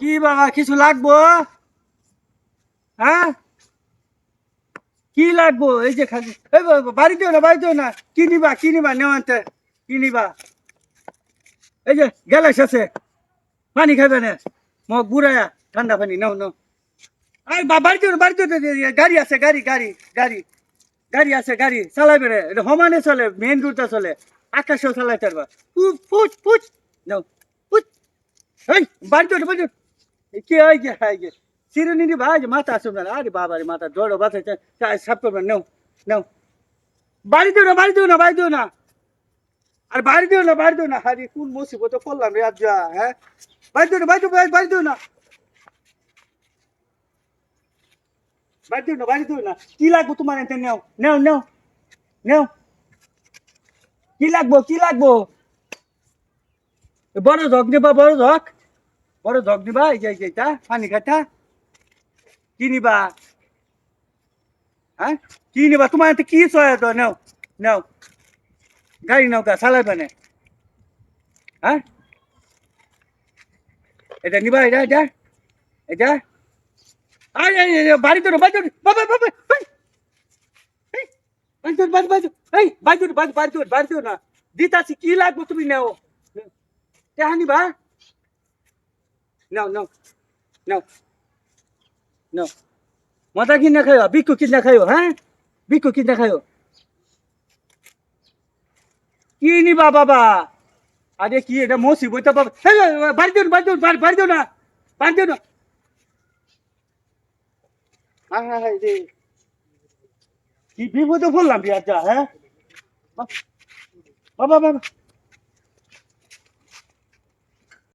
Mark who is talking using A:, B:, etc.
A: কি বাবা কিছু লাগবো? হ্যাঁ, কি লাগবো? এই যে খালি এই বাড়িতেও না, বাড়িতেও না। কি নিবা নেওয়ান্তে? কি নিবা? এই যে গ্যালাস আছে, পানি খাবে না? মগ বুড়ায়া ঠান্ডা পানি নাও নাও। আর বাড়িতেও না, গাড়ি আছে, গাড়ি গাড়ি আছে, গাড়ি চালাইবে রে। এটা সমানে চলে, মেইন রুটে চলে, আকাশেও চালাই পারবা। পুচ পুচ নাও, পুচ। এই বাড়িতে কি হয় গে হয় গে চিরুনি নি ভাই মাথা আসুন না। আরে বাবা রে, মাথা জড়ো বাথা সাফ করবেন। নাও নাও, বাড়ি দিও না। আর বাড়ি দিও না। হারি কোন মুসিবত করলাম রে আজ। হ্যাঁ, বাড়ি দিও না। বাড়ি দিও না। কি লাগবো তোমার? এতে নেও। কি লাগবো? বড় জগ নিবা, বড় জগ নিবা। এই যে এটা পানি খাটা। কি নিবা? হ্যাঁ, কি নিবা? তোমার এতে কি চয় তো? নাও, গাড়ি নাও, চালাইবে না? হ্যাঁ, এটা নিবা, এটা আরে বাড়ি বাড়ি না দিতাছি। কি লাগবে তুমি নেও। তেহানি বা নাও। নাও মজা কিনা খাইও, বিকু কিনা খাইও। হ্যাঁ, বিকু কিনা খাইও। কি নিবা বাবা? আরে কি এটা মসি বইটা বাবা? বাড়ি দিও না। হ্যাঁ রে, কি বিপদে পড়লাম বিয়ার। হ্যাঁ বাবা,